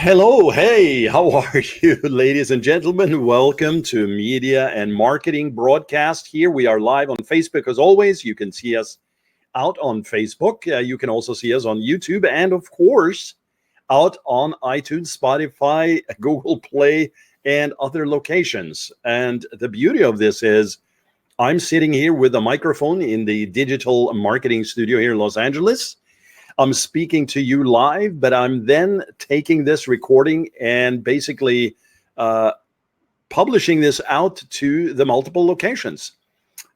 Hello, hey, how are you, ladies and gentlemen? Welcome to Media and Marketing Broadcast. Here we are live on Facebook as always. You can see us out on Facebook. You can also see us on YouTube and, of course, out on iTunes, Spotify, Google Play, and other locations. And the beauty of this is I'm sitting here with a microphone in the digital marketing studio here in Los Angeles. I'm speaking to you live, but I'm then taking this recording and basically publishing this out to the multiple locations.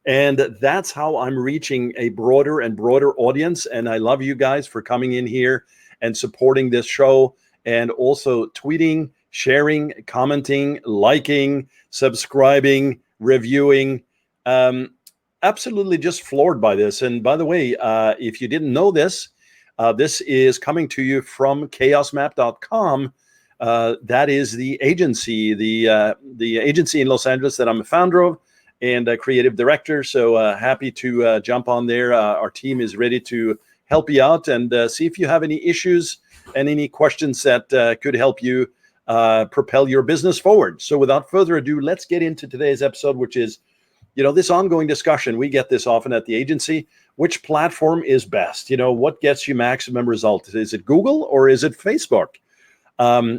And that's how I'm reaching a broader and broader audience. And I love you guys for coming in here and supporting this show and also tweeting, sharing, commenting, liking, subscribing, reviewing. Absolutely just floored by this. And by the way, if you didn't know this, this is coming to you from chaosmap.com. That is the agency, the agency in Los Angeles that I'm a founder of and a creative director. So happy to jump on there. Our team is ready to help you out and see if you have any issues and any questions that could help you propel your business forward. So without further ado, let's get into today's episode, which is, this ongoing discussion. We get this often at the agency. Which platform is best? What gets you maximum results? Is it Google or is it Facebook?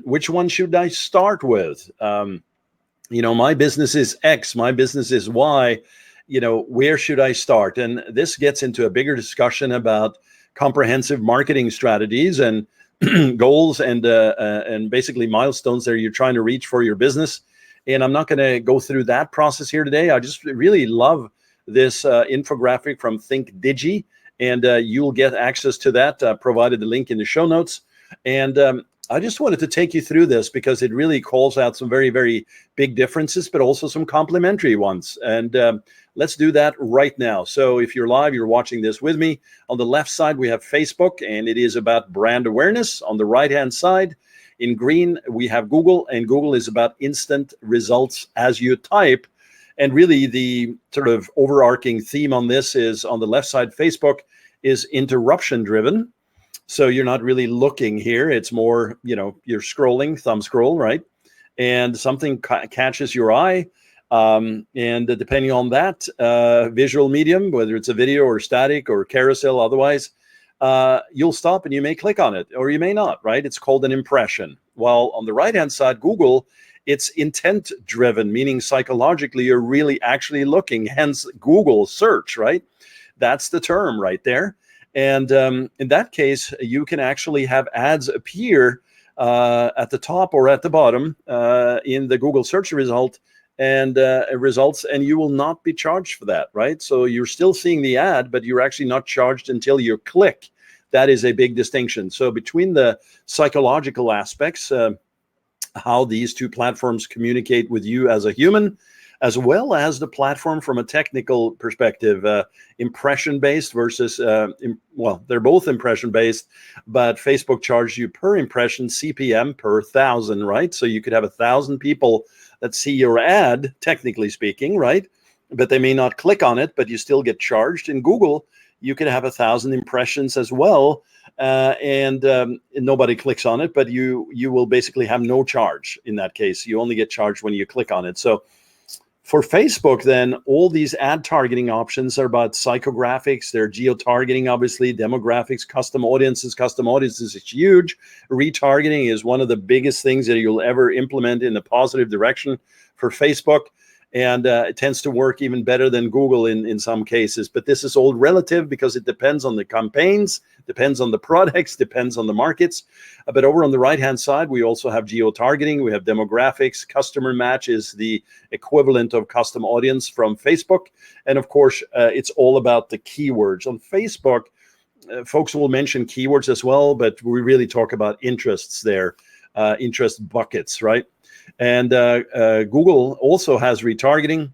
Which one should I start with? My business is X, my business is Y. Where should I start? And this gets into a bigger discussion about comprehensive marketing strategies and goals and basically milestones that you're trying to reach for your business. And I'm not going to go through that process here today. I just really love this infographic from ThinkDigi, and you'll get access to that, provided the link in the show notes. And I just wanted to take you through this because it really calls out some very, very big differences, but also some complementary ones. And let's do that right now. So if you're live, you're watching this with me. On the left side, we have Facebook, and it is about brand awareness. On the right-hand side, in green, we have Google, and Google is about instant results as you type. And really the sort of overarching theme on this is on the left side, Facebook is interruption driven. So you're not really looking here. It's more, you're scrolling, thumb scroll, right? And something catches your eye. And depending on that visual medium, whether it's a video or static or carousel, otherwise, you'll stop and you may click on it or you may not, right? It's called an impression. While on the right-hand side, Google, it's intent driven, meaning psychologically, you're really actually looking, hence Google search, right? That's the term right there. And in that case, you can actually have ads appear at the top or at the bottom in the Google search result and results, and you will not be charged for that, right? So you're still seeing the ad, but you're actually not charged until you click. That is a big distinction. So between the psychological aspects, how these two platforms communicate with you as a human, as well as the platform from a technical perspective, impression-based versus, they're both impression-based, but Facebook charges you per impression, CPM per 1,000, right? So you could have 1,000 people that see your ad, technically speaking, right? But they may not click on it, but you still get charged. In Google, you can have 1,000 impressions as well, and nobody clicks on it, but you will basically have no charge in that case. You only get charged when you click on it. So for Facebook, then, all these ad targeting options are about psychographics. They're geo-targeting, obviously, demographics, custom audiences. Custom audiences is huge. Retargeting is one of the biggest things that you'll ever implement in a positive direction for Facebook. And it tends to work even better than Google in some cases. But this is all relative because it depends on the campaigns, depends on the products, depends on the markets. But over on the right-hand side, we also have geo-targeting. We have demographics. Customer match is the equivalent of custom audience from Facebook. And of course, it's all about the keywords. On Facebook, folks will mention keywords as well, but we really talk about interests there, interest buckets, right? And Google also has retargeting,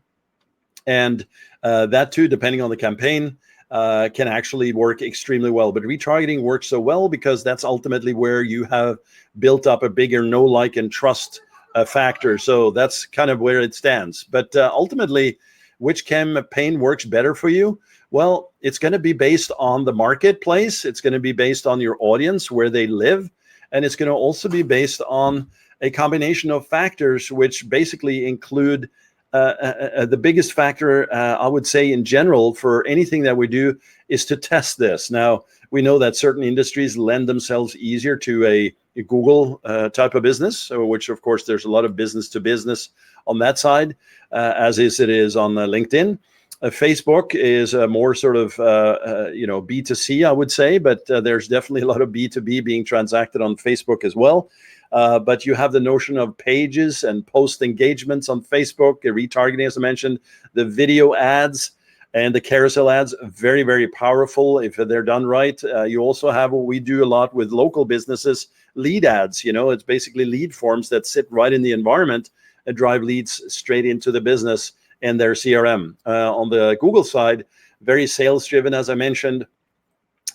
and that too, depending on the campaign, can actually work extremely well. But retargeting works so well because that's ultimately where you have built up a bigger know, like, and trust factor. So that's kind of where it stands. But ultimately, which campaign works better for you? Well, it's going to be based on the marketplace. It's going to be based on your audience, where they live. And it's going to also be based on a combination of factors, which basically include the biggest factor, I would say, in general, for anything that we do is to test this. Now, we know that certain industries lend themselves easier to a Google type of business, which, of course, there's a lot of business to business on that side, as it is on LinkedIn. Facebook is more sort of, B2C, I would say, but there's definitely a lot of B2B being transacted on Facebook as well. But you have the notion of pages and post engagements on Facebook, retargeting, as I mentioned, the video ads and the carousel ads, very, very powerful if they're done right. You also have what we do a lot with local businesses, lead ads. It's basically lead forms that sit right in the environment and drive leads straight into the business and their CRM. On the Google side, very sales driven, as I mentioned,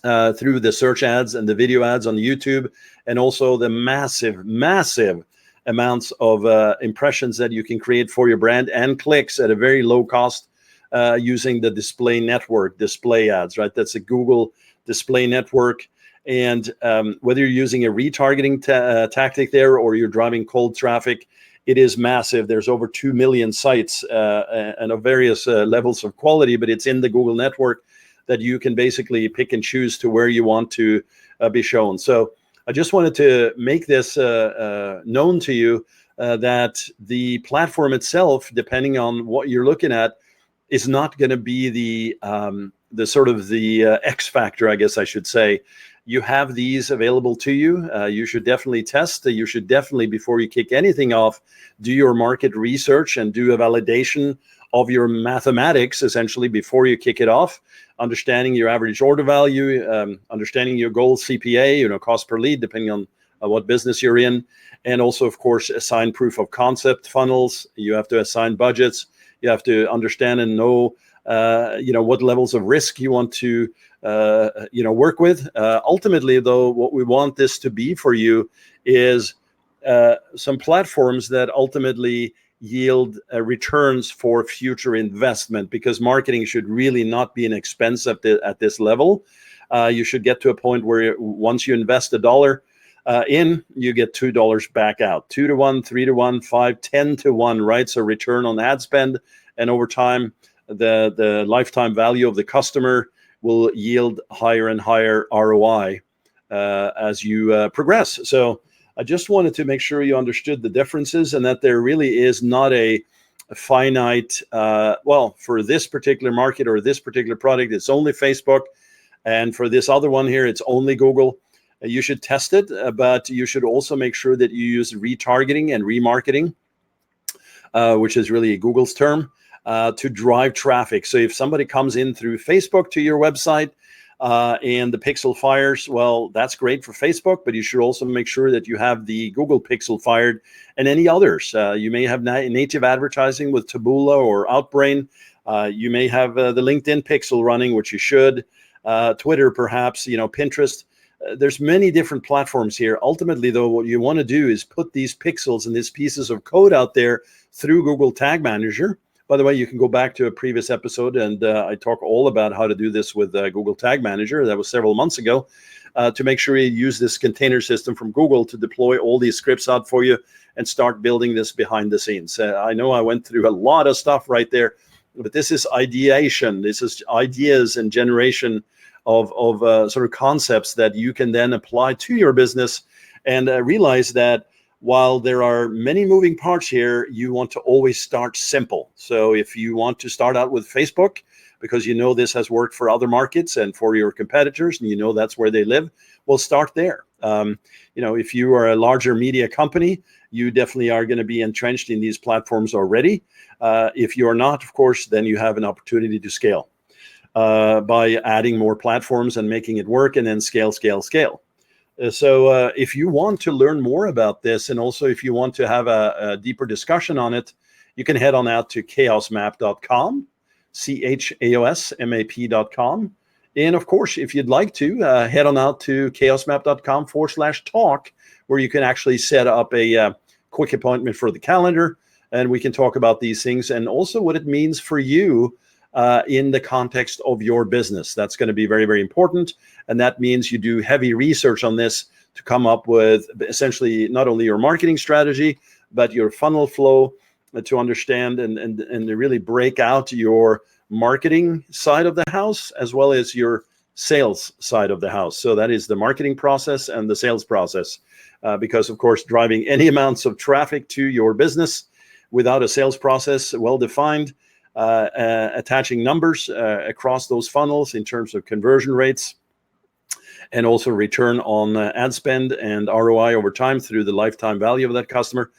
through the search ads and the video ads on YouTube, and also the massive amounts of impressions that you can create for your brand and clicks at a very low cost using the display network, display ads, right? That's a Google display network. And whether you're using a retargeting tactic there or you're driving cold traffic, it is massive. There's over 2 million sites and of various levels of quality, but it's in the Google network that you can basically pick and choose to where you want to be shown. So I just wanted to make this known to you that the platform itself, depending on what you're looking at, is not going to be the sort of the X factor, I guess I should say. You have these available to you. You should definitely test. You should definitely, before you kick anything off, do your market research and do a validation of your mathematics, essentially, before you kick it off. Understanding your average order value, understanding your goal CPA, cost per lead, depending on what business you're in. And also, of course, assign proof of concept funnels. You have to assign budgets. You have to understand and know, what levels of risk you want to work with. Ultimately, though, what we want this to be for you is some platforms that ultimately yield returns for future investment, because marketing should really not be an expense at this level. You should get to a point where once you invest $1 in, you get $2 back out. 2 to 1, 3 to 1, 5, 10 to 1, right? So return on ad spend, and over time, the lifetime value of the customer will yield higher and higher ROI as you progress. So I just wanted to make sure you understood the differences, and that there really is not a finite, for this particular market or this particular product, it's only Facebook. And for this other one here, it's only Google. You should test it, but you should also make sure that you use retargeting and remarketing, which is really Google's term, to drive traffic. So if somebody comes in through Facebook to your website and the pixel fires, well, that's great for Facebook, but you should also make sure that you have the Google pixel fired and any others. You may have native advertising with Taboola or Outbrain. You may have the LinkedIn pixel running, which you should. Twitter, perhaps, Pinterest. There's many different platforms here. Ultimately, though, what you want to do is put these pixels and these pieces of code out there through Google Tag Manager. By the way, you can go back to a previous episode, and I talk all about how to do this with Google Tag Manager. That was several months ago, to make sure you use this container system from Google to deploy all these scripts out for you and start building this behind the scenes. I know I went through a lot of stuff right there, but this is ideation. This is ideas and generation of sort of concepts that you can then apply to your business, and realize that while there are many moving parts here, you want to always start simple. So if you want to start out with Facebook, because this has worked for other markets and for your competitors, and that's where they live, well, start there. If you are a larger media company, you definitely are going to be entrenched in these platforms already. If you're not, of course, then you have an opportunity to scale by adding more platforms and making it work, and then scale. So if you want to learn more about this, and also if you want to have a deeper discussion on it, you can head on out to chaosmap.com, chaosmap.com. And of course, if you'd like to, head on out to chaosmap.com/talk, where you can actually set up a quick appointment for the calendar, and we can talk about these things and also what it means for you in the context of your business. That's going to be very, very important. And that means you do heavy research on this to come up with essentially not only your marketing strategy, but your funnel flow, to understand and to really break out your marketing side of the house as well as your sales side of the house. So that is the marketing process and the sales process, because of course driving any amounts of traffic to your business without a sales process well defined, attaching numbers across those funnels in terms of conversion rates and also return on ad spend and ROI over time through the lifetime value of that customer.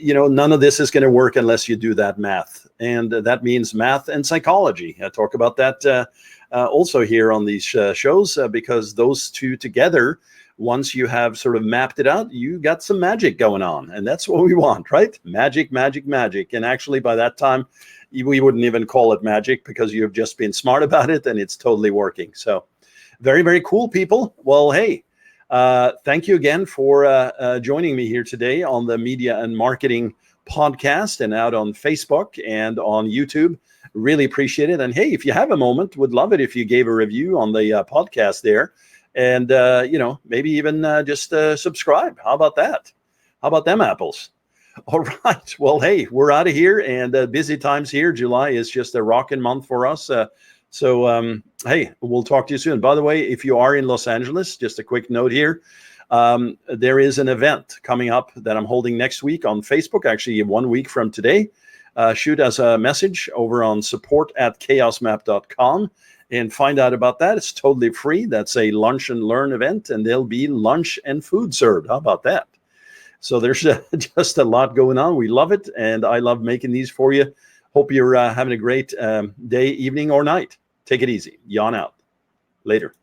None of this is going to work unless you do that math. And that means math and psychology. I talk about that also here on these shows, because those two together, once you have sort of mapped it out, you got some magic going on. And that's what we want, right? Magic, magic, magic. And actually, by that time, we wouldn't even call it magic because you've just been smart about it and it's totally working. So very, very cool, people. Well, hey, thank you again for joining me here today on the Media and Marketing podcast and out on Facebook and on YouTube. Really appreciate it. And hey, if you have a moment, would love it if you gave a review on the podcast there. And, maybe even just subscribe. How about that? How about them apples? All right. Well, hey, we're out of here, and busy times here. July is just a rocking month for us. So, hey, we'll talk to you soon. By the way, if you are in Los Angeles, just a quick note here. There is an event coming up that I'm holding next week on Facebook, actually 1 week from today. Shoot us a message over on support@chaosmap.com and find out about that. It's totally free. That's a lunch and learn event, and there'll be lunch and food served. How about that? So there's just a lot going on. We love it, and I love making these for you. Hope you're having a great day, evening, or night. Take it easy. Jon out. Later.